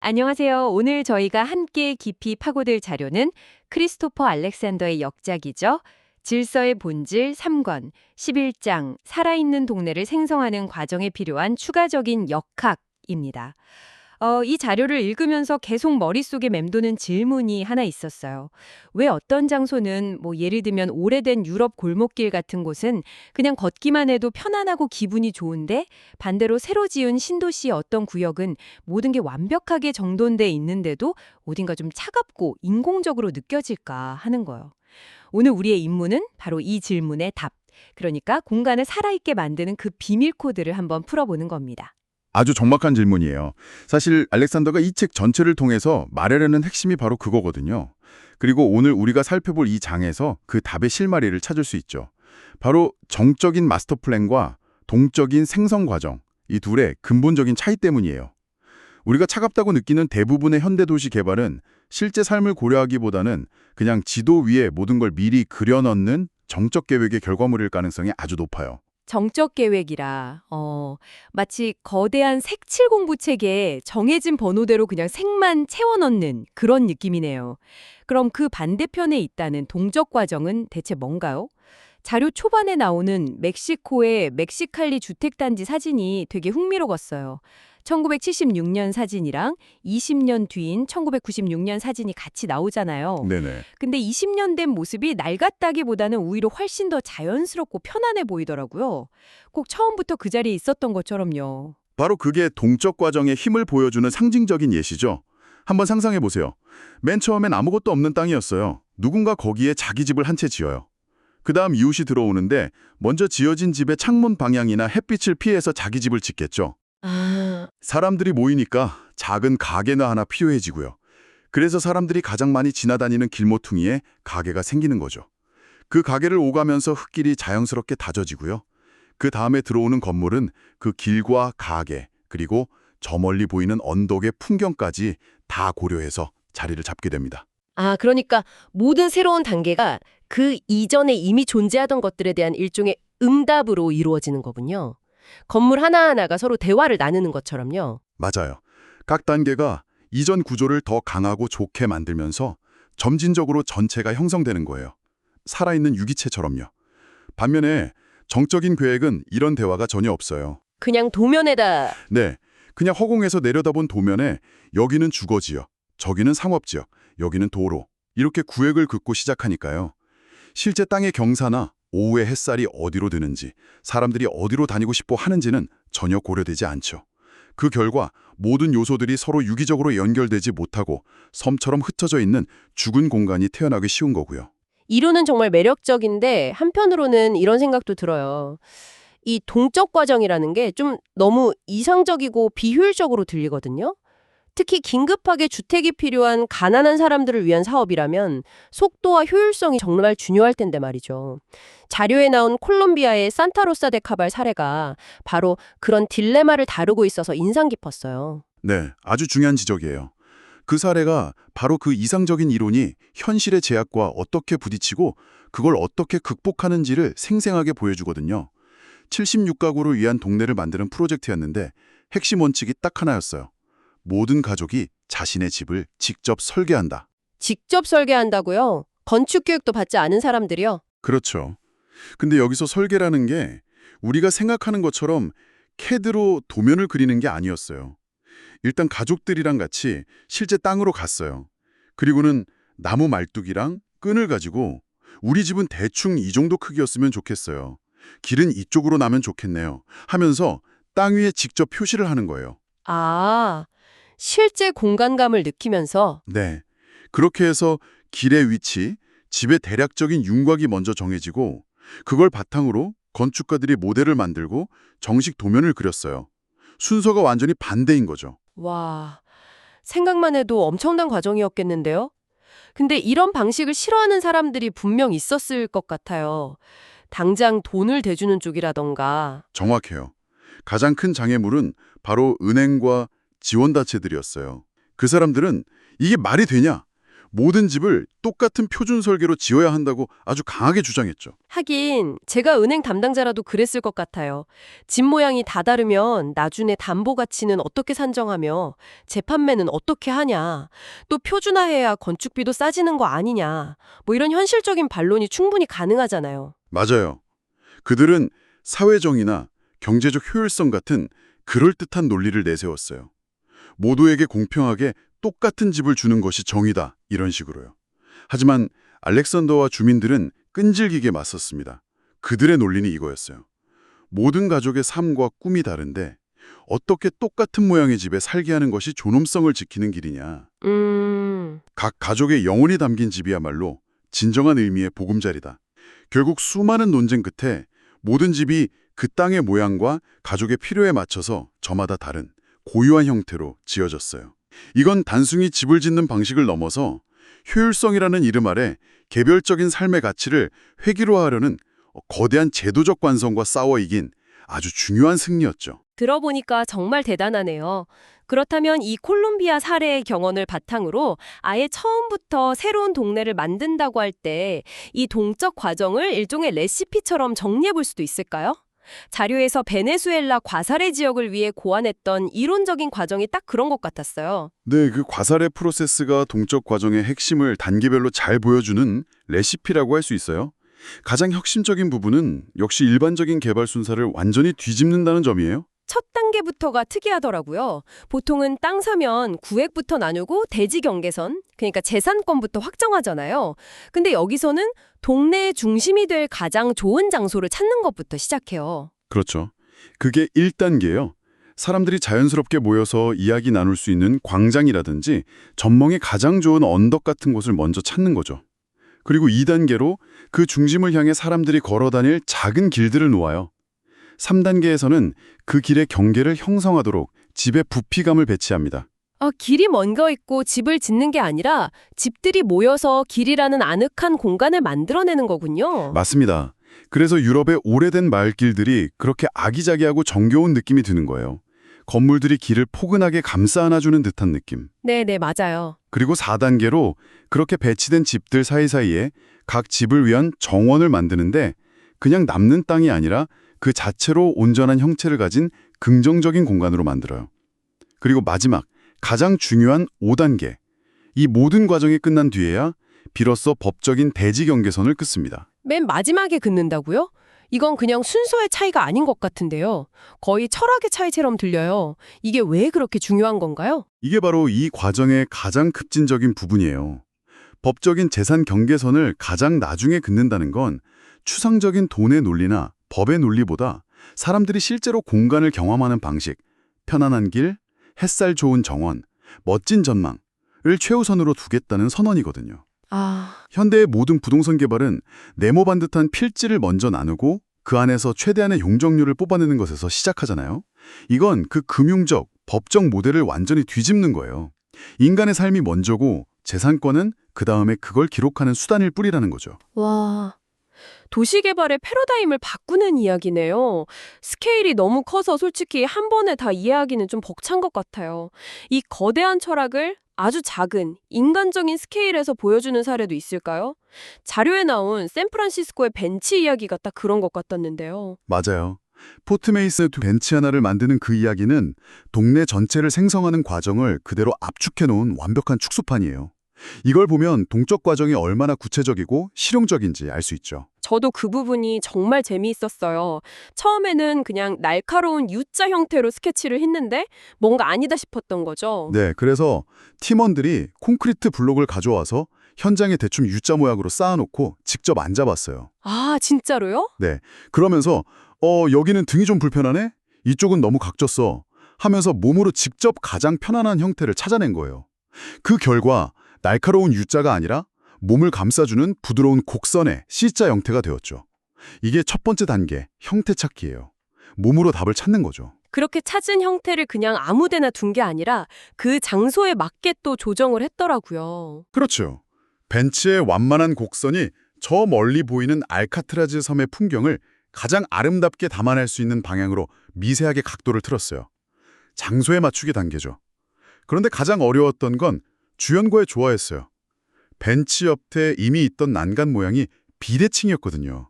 안녕하세요. 오늘 저희가 함께 깊이 파고들 자료는 크리스토퍼 알렉산더의 역작이죠. 질서의 본질 3권, 11장, 살아있는 동네를 생성하는 과정에 필요한 추가적인 역학입니다. 이 자료를 읽으면서 계속 머릿속에 맴도는 질문이 하나 있었어요. 왜 어떤 장소는 예를 들면 오래된 유럽 골목길 같은 곳은 그냥 걷기만 해도 편안하고 기분이 좋은데 반대로 새로 지은 신도시의 어떤 구역은 모든 게 완벽하게 정돈돼 있는데도 어딘가 좀 차갑고 인공적으로 느껴질까 하는 거예요. 오늘 우리의 임무는 바로 이 질문의 답. 그러니까 공간을 살아있게 만드는 그 비밀 코드를 한번 풀어보는 겁니다. 아주 정확한 질문이에요. 사실 알렉산더가 이 책 전체를 통해서 말하려는 핵심이 바로 그거거든요. 그리고 오늘 우리가 살펴볼 이 장에서 그 답의 실마리를 찾을 수 있죠. 바로 정적인 마스터 플랜과 동적인 생성 과정, 이 둘의 근본적인 차이 때문이에요. 우리가 차갑다고 느끼는 대부분의 현대도시 개발은 실제 삶을 고려하기보다는 그냥 지도 위에 모든 걸 미리 그려넣는 정적 계획의 결과물일 가능성이 아주 높아요. 정적 계획이라, 마치 거대한 색칠 공부 책에 정해진 번호대로 그냥 색만 채워 넣는 그런 느낌이네요. 그럼 그 반대편에 있다는 동적 과정은 대체 뭔가요? 자료 초반에 나오는 멕시코의 멕시칼리 주택단지 사진이 되게 흥미로웠어요. 1976년 사진이랑 20년 뒤인 1996년 사진이 같이 나오잖아요. 네네. 근데 20년 된 모습이 낡았다기보다는 오히려 훨씬 더 자연스럽고 편안해 보이더라고요. 꼭 처음부터 그 자리에 있었던 것처럼요. 바로 그게 동적 과정의 힘을 보여주는 상징적인 예시죠. 한번 상상해 보세요. 맨 처음엔 아무것도 없는 땅이었어요. 누군가 거기에 자기 집을 한 채 지어요. 그 다음 이웃이 들어오는데 먼저 지어진 집의 창문 방향이나 햇빛을 피해서 자기 집을 짓겠죠. 아, 사람들이 모이니까 작은 가게나 하나 필요해지고요. 그래서 사람들이 가장 많이 지나다니는 길모퉁이에 가게가 생기는 거죠. 그 가게를 오가면서 흙길이 자연스럽게 다져지고요. 그 다음에 들어오는 건물은 그 길과 가게, 그리고 저 멀리 보이는 언덕의 풍경까지 다 고려해서 자리를 잡게 됩니다. 그러니까 모든 새로운 단계가 그 이전에 이미 존재하던 것들에 대한 일종의 응답으로 이루어지는 거군요. 건물 하나하나가 서로 대화를 나누는 것처럼요. 맞아요. 각 단계가 이전 구조를 더 강하고 좋게 만들면서 점진적으로 전체가 형성되는 거예요. 살아있는 유기체처럼요. 반면에 정적인 계획은 이런 대화가 전혀 없어요. 그냥 도면에다 네, 그냥 허공에서 내려다본 도면에 여기는 주거지역, 저기는 상업지역, 여기는 도로 이렇게 구획을 긋고 시작하니까요. 실제 땅의 경사나 오후의 햇살이 어디로 드는지, 사람들이 어디로 다니고 싶어 하는지는 전혀 고려되지 않죠. 그 결과 모든 요소들이 서로 유기적으로 연결되지 못하고 섬처럼 흩어져 있는 죽은 공간이 태어나기 쉬운 거고요. 이론은 정말 매력적인데 한편으로는 이런 생각도 들어요. 이 동적 과정이라는 게 좀 너무 이상적이고 비효율적으로 들리거든요. 특히 긴급하게 주택이 필요한 가난한 사람들을 위한 사업이라면 속도와 효율성이 정말 중요할 텐데 말이죠. 자료에 나온 콜롬비아의 산타로사 데 카발 사례가 바로 그런 딜레마를 다루고 있어서 인상 깊었어요. 네, 아주 중요한 지적이에요. 그 사례가 바로 그 이상적인 이론이 현실의 제약과 어떻게 부딪히고 그걸 어떻게 극복하는지를 생생하게 보여주거든요. 76가구를 위한 동네를 만드는 프로젝트였는데 핵심 원칙이 딱 하나였어요. 모든 가족이 자신의 집을 직접 설계한다. 직접 설계한다고요? 건축 교육도 받지 않은 사람들이요? 그렇죠. 근데 여기서 설계라는 게 우리가 생각하는 것처럼 CAD로 도면을 그리는 게 아니었어요. 일단 가족들이랑 같이 실제 땅으로 갔어요. 그리고는 나무 말뚝이랑 끈을 가지고 우리 집은 대충 이 정도 크기였으면 좋겠어요. 길은 이쪽으로 나면 좋겠네요. 하면서 땅 위에 직접 표시를 하는 거예요. 아, 실제 공간감을 느끼면서 네. 그렇게 해서 길의 위치, 집의 대략적인 윤곽이 먼저 정해지고 그걸 바탕으로 건축가들이 모델을 만들고 정식 도면을 그렸어요. 순서가 완전히 반대인 거죠. 와, 생각만 해도 엄청난 과정이었겠는데요? 근데 이런 방식을 싫어하는 사람들이 분명 있었을 것 같아요. 당장 돈을 대주는 쪽이라던가. 정확해요. 가장 큰 장애물은 바로 은행과 지원단체들이었어요. 그 사람들은 이게 말이 되냐? 모든 집을 똑같은 표준 설계로 지어야 한다고 아주 강하게 주장했죠. 하긴 제가 은행 담당자라도 그랬을 것 같아요. 집 모양이 다 다르면 나중에 담보 가치는 어떻게 산정하며 재판매는 어떻게 하냐. 또 표준화해야 건축비도 싸지는 거 아니냐. 뭐 이런 현실적인 반론이 충분히 가능하잖아요. 맞아요. 그들은 사회정의나 경제적 효율성 같은 그럴듯한 논리를 내세웠어요. 모두에게 공평하게 똑같은 집을 주는 것이 정의다, 이런 식으로요. 하지만 알렉산더와 주민들은 끈질기게 맞섰습니다. 그들의 논리는 이거였어요. 모든 가족의 삶과 꿈이 다른데 어떻게 똑같은 모양의 집에 살게 하는 것이 존엄성을 지키는 길이냐. 각 가족의 영혼이 담긴 집이야말로 진정한 의미의 보금자리다. 결국 수많은 논쟁 끝에 모든 집이 그 땅의 모양과 가족의 필요에 맞춰서 저마다 다른 고유한 형태로 지어졌어요. 이건 단순히 집을 짓는 방식을 넘어서 효율성이라는 이름 아래 개별적인 삶의 가치를 획일화하려는 거대한 제도적 관성과 싸워 이긴 아주 중요한 승리였죠. 들어보니까 정말 대단하네요. 그렇다면 이 콜롬비아 사례의 경험을 바탕으로 아예 처음부터 새로운 동네를 만든다고 할 때 이 동적 과정을 일종의 레시피처럼 정리해 볼 수도 있을까요? 자료에서 베네수엘라 과사레 지역을 위해 고안했던 이론적인 과정이 딱 그런 것 같았어요. 네, 그 과사레 프로세스가 동적 과정의 핵심을 단계별로 잘 보여주는 레시피라고 할 수 있어요. 가장 혁신적인 부분은 역시 일반적인 개발 순서를 완전히 뒤집는다는 점이에요. 첫 단계부터가 특이하더라고요. 보통은 땅 사면 구획부터 나누고 대지 경계선, 그러니까 재산권부터 확정하잖아요. 근데 여기서는 동네의 중심이 될 가장 좋은 장소를 찾는 것부터 시작해요. 그렇죠. 그게 1단계예요. 사람들이 자연스럽게 모여서 이야기 나눌 수 있는 광장이라든지 전망이 가장 좋은 언덕 같은 곳을 먼저 찾는 거죠. 그리고 2단계로 그 중심을 향해 사람들이 걸어 다닐 작은 길들을 놓아요. 3단계에서는 그 길의 경계를 형성하도록 집에 부피감을 배치합니다. 길이 먼 있고 집을 짓는 게 아니라 집들이 모여서 길이라는 아늑한 공간을 만들어내는 거군요. 맞습니다. 그래서 유럽의 오래된 마을길들이 그렇게 아기자기하고 정겨운 느낌이 드는 거예요. 건물들이 길을 포근하게 감싸 안아주는 듯한 느낌. 네네, 맞아요. 그리고 4단계로 그렇게 배치된 집들 사이사이에 각 집을 위한 정원을 만드는데 그냥 남는 땅이 아니라 그 자체로 온전한 형체를 가진 긍정적인 공간으로 만들어요. 그리고 마지막, 가장 중요한 5단계. 이 모든 과정이 끝난 뒤에야 비로소 법적인 대지 경계선을 긋습니다. 맨 마지막에 긋는다고요? 이건 그냥 순서의 차이가 아닌 것 같은데요. 거의 철학의 차이처럼 들려요. 이게 왜 그렇게 중요한 건가요? 이게 바로 이 과정의 가장 급진적인 부분이에요. 법적인 재산 경계선을 가장 나중에 긋는다는 건 추상적인 돈의 논리나 법의 논리보다 사람들이 실제로 공간을 경험하는 방식, 편안한 길, 햇살 좋은 정원, 멋진 전망을 최우선으로 두겠다는 선언이거든요. 현대의 모든 부동산 개발은 네모반 듯한 필지를 먼저 나누고 그 안에서 최대한의 용적률을 뽑아내는 것에서 시작하잖아요. 이건 그 금융적, 법적 모델을 완전히 뒤집는 거예요. 인간의 삶이 먼저고 재산권은 그 다음에 그걸 기록하는 수단일 뿐이라는 거죠. 와, 도시개발의 패러다임을 바꾸는 이야기네요. 스케일이 너무 커서 솔직히 한 번에 다 이해하기는 좀 벅찬 것 같아요. 이 거대한 철학을 아주 작은 인간적인 스케일에서 보여주는 사례도 있을까요? 자료에 나온 샌프란시스코의 벤치 이야기가 딱 그런 것 같았는데요. 맞아요. 포트메이스 벤치 하나를 만드는 그 이야기는 동네 전체를 생성하는 과정을 그대로 압축해 놓은 완벽한 축소판이에요. 이걸 보면 동적 과정이 얼마나 구체적이고 실용적인지 알 수 있죠. 저도 그 부분이 정말 재미있었어요. 처음에는 그냥 날카로운 U자 형태로 스케치를 했는데 뭔가 아니다 싶었던 거죠. 네, 그래서 팀원들이 콘크리트 블록을 가져와서 현장에 대충 U자 모양으로 쌓아놓고 직접 앉아봤어요. 아, 진짜로요? 네, 그러면서 여기는 등이 좀 불편하네? 이쪽은 너무 각졌어. 하면서 몸으로 직접 가장 편안한 형태를 찾아낸 거예요. 그 결과 날카로운 U자가 아니라 몸을 감싸주는 부드러운 곡선의 C자 형태가 되었죠. 이게 첫 번째 단계, 형태 찾기예요. 몸으로 답을 찾는 거죠. 그렇게 찾은 형태를 그냥 아무 데나 둔 게 아니라 그 장소에 맞게 또 조정을 했더라고요. 그렇죠. 벤치의 완만한 곡선이 저 멀리 보이는 알카트라즈 섬의 풍경을 가장 아름답게 담아낼 수 있는 방향으로 미세하게 각도를 틀었어요. 장소에 맞추기 단계죠. 그런데 가장 어려웠던 건 주연과의 조화였어요. 벤치 옆에 이미 있던 난간 모양이 비대칭이었거든요.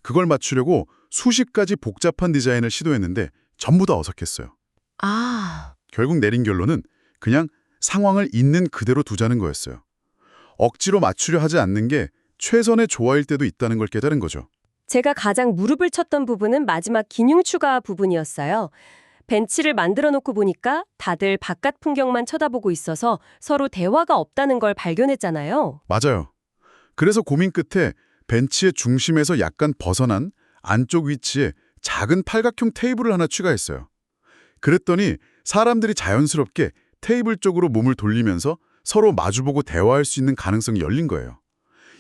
그걸 맞추려고 수십 가지 복잡한 디자인을 시도했는데 전부 다 어색했어요. 아, 결국 내린 결론은 그냥 상황을 있는 그대로 두자는 거였어요. 억지로 맞추려 하지 않는 게 최선의 조화일 때도 있다는 걸 깨달은 거죠. 제가 가장 무릎을 쳤던 부분은 마지막 기둥 추가 부분이었어요. 벤치를 만들어 놓고 보니까 다들 바깥 풍경만 쳐다보고 있어서 서로 대화가 없다는 걸 발견했잖아요. 맞아요. 그래서 고민 끝에 벤치의 중심에서 약간 벗어난 안쪽 위치에 작은 팔각형 테이블을 하나 추가했어요. 그랬더니 사람들이 자연스럽게 테이블 쪽으로 몸을 돌리면서 서로 마주보고 대화할 수 있는 가능성이 열린 거예요.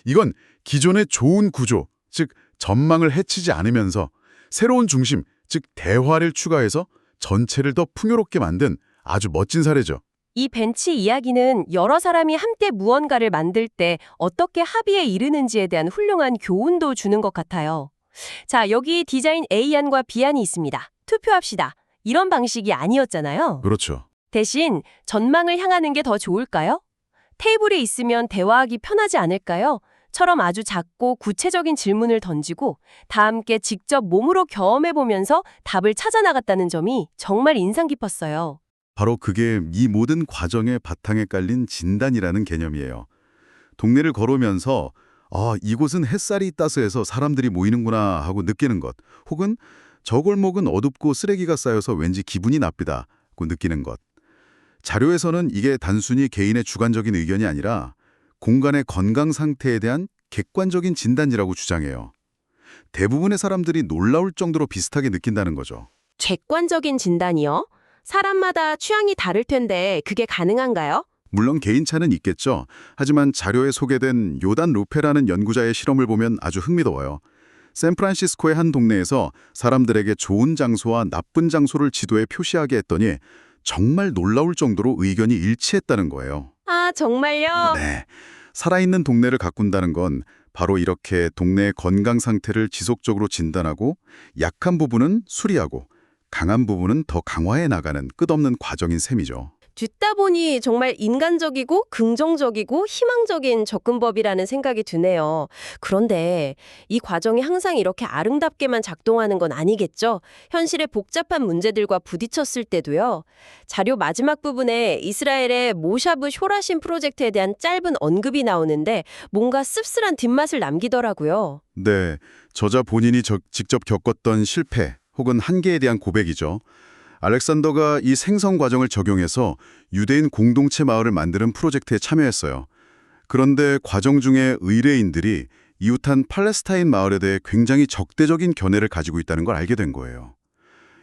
이건 기존의 좋은 구조, 즉 전망을 해치지 않으면서 새로운 중심, 즉 대화를 추가해서 전체를 더 풍요롭게 만든 아주 멋진 사례죠. 이 벤치 이야기는 여러 사람이 함께 무언가를 만들 때 어떻게 합의에 이르는지에 대한 훌륭한 교훈도 주는 것 같아요. 자, 여기 디자인 A안과 B안이 있습니다. 투표합시다. 이런 방식이 아니었잖아요. 그렇죠. 대신 전망을 향하는 게 더 좋을까요? 테이블에 있으면 대화하기 편하지 않을까요? 처럼 아주 작고 구체적인 질문을 던지고 다 함께 직접 몸으로 경험해보면서 답을 찾아 나갔다는 점이 정말 인상 깊었어요. 바로 그게 이 모든 과정의 바탕에 깔린 진단이라는 개념이에요. 동네를 걸으면서 이곳은 햇살이 따스해서 사람들이 모이는구나 하고 느끼는 것, 혹은 저 골목은 어둡고 쓰레기가 쌓여서 왠지 기분이 나쁘다고 느끼는 것. 자료에서는 이게 단순히 개인의 주관적인 의견이 아니라 공간의 건강 상태에 대한 객관적인 진단이라고 주장해요. 대부분의 사람들이 놀라울 정도로 비슷하게 느낀다는 거죠. 객관적인 진단이요? 사람마다 취향이 다를 텐데 그게 가능한가요? 물론 개인차는 있겠죠. 하지만 자료에 소개된 요단 루페라는 연구자의 실험을 보면 아주 흥미로워요. 샌프란시스코의 한 동네에서 사람들에게 좋은 장소와 나쁜 장소를 지도에 표시하게 했더니 정말 놀라울 정도로 의견이 일치했다는 거예요. 아, 정말요? 네. 살아있는 동네를 가꾼다는 건 바로 이렇게 동네의 건강 상태를 지속적으로 진단하고 약한 부분은 수리하고 강한 부분은 더 강화해 나가는 끝없는 과정인 셈이죠. 듣다 보니 정말 인간적이고 긍정적이고 희망적인 접근법이라는 생각이 드네요. 그런데 이 과정이 항상 이렇게 아름답게만 작동하는 건 아니겠죠? 현실의 복잡한 문제들과 부딪혔을 때도요. 자료 마지막 부분에 이스라엘의 모샤브 쇼라신 프로젝트에 대한 짧은 언급이 나오는데 뭔가 씁쓸한 뒷맛을 남기더라고요. 네, 저자 본인이 직접 겪었던 실패 혹은 한계에 대한 고백이죠. 알렉산더가 이 생성 과정을 적용해서 유대인 공동체 마을을 만드는 프로젝트에 참여했어요. 그런데 과정 중에 의뢰인들이 이웃한 팔레스타인 마을에 대해 굉장히 적대적인 견해를 가지고 있다는 걸 알게 된 거예요.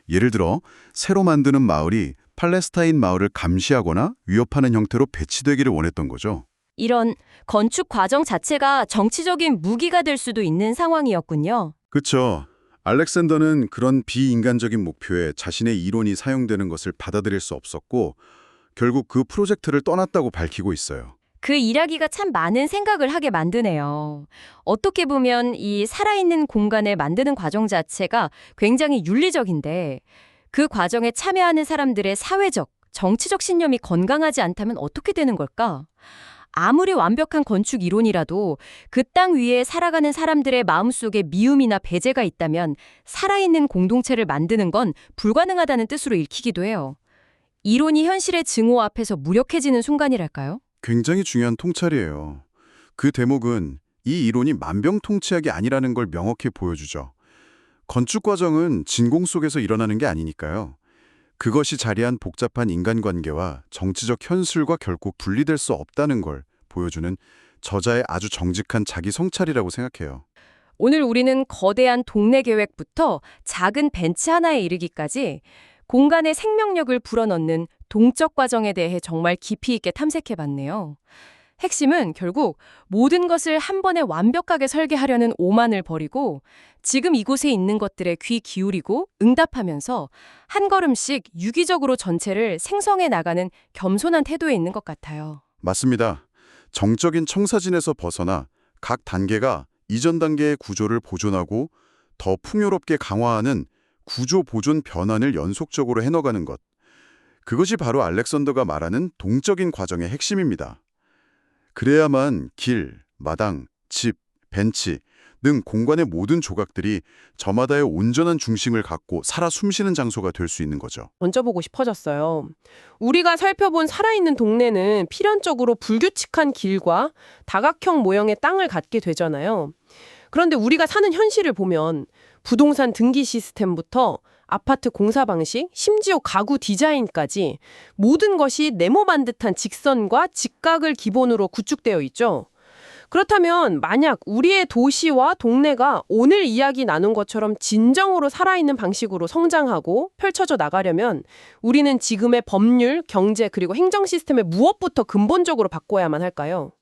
예를 들어 새로 만드는 마을이 팔레스타인 마을을 감시하거나 위협하는 형태로 배치되기를 원했던 거죠. 이런 건축 과정 자체가 정치적인 무기가 될 수도 있는 상황이었군요. 그렇죠. 알렉산더는 그런 비인간적인 목표에 자신의 이론이 사용되는 것을 받아들일 수 없었고 결국 그 프로젝트를 떠났다고 밝히고 있어요. 그 이야기가 참 많은 생각을 하게 만드네요. 어떻게 보면 이 살아있는 공간을 만드는 과정 자체가 굉장히 윤리적인데 그 과정에 참여하는 사람들의 사회적, 정치적 신념이 건강하지 않다면 어떻게 되는 걸까? 아무리 완벽한 건축 이론이라도 그 땅 위에 살아가는 사람들의 마음속에 미움이나 배제가 있다면 살아있는 공동체를 만드는 건 불가능하다는 뜻으로 읽히기도 해요. 이론이 현실의 증오 앞에서 무력해지는 순간이랄까요? 굉장히 중요한 통찰이에요. 그 대목은 이 이론이 만병통치약이 아니라는 걸 명확히 보여주죠. 건축 과정은 진공 속에서 일어나는 게 아니니까요. 그것이 자리한 복잡한 인간관계와 정치적 현실과 결코 분리될 수 없다는 걸 보여주는 저자의 아주 정직한 자기 성찰이라고 생각해요. 오늘 우리는 거대한 동네 계획부터 작은 벤치 하나에 이르기까지 공간의 생명력을 불어넣는 동적 과정에 대해 정말 깊이 있게 탐색해봤네요. 핵심은 결국 모든 것을 한 번에 완벽하게 설계하려는 오만을 버리고 지금 이곳에 있는 것들에 귀 기울이고 응답하면서 한 걸음씩 유기적으로 전체를 생성해 나가는 겸손한 태도에 있는 것 같아요. 맞습니다. 정적인 청사진에서 벗어나 각 단계가 이전 단계의 구조를 보존하고 더 풍요롭게 강화하는 구조 보존 변환을 연속적으로 해나가는 것. 그것이 바로 알렉산더가 말하는 동적인 과정의 핵심입니다. 그래야만 길, 마당, 집, 벤치 등 공간의 모든 조각들이 저마다의 온전한 중심을 갖고 살아 숨쉬는 장소가 될 수 있는 거죠. 얹어보고 싶어졌어요. 우리가 살펴본 살아있는 동네는 필연적으로 불규칙한 길과 다각형 모형의 땅을 갖게 되잖아요. 그런데 우리가 사는 현실을 보면 부동산 등기 시스템부터 아파트 공사 방식, 심지어 가구 디자인까지 모든 것이 네모만 듯한 직선과 직각을 기본으로 구축되어 있죠. 그렇다면 만약 우리의 도시와 동네가 오늘 이야기 나눈 것처럼 진정으로 살아있는 방식으로 성장하고 펼쳐져 나가려면 우리는 지금의 법률, 경제 그리고 행정 시스템의 무엇부터 근본적으로 바꿔야만 할까요?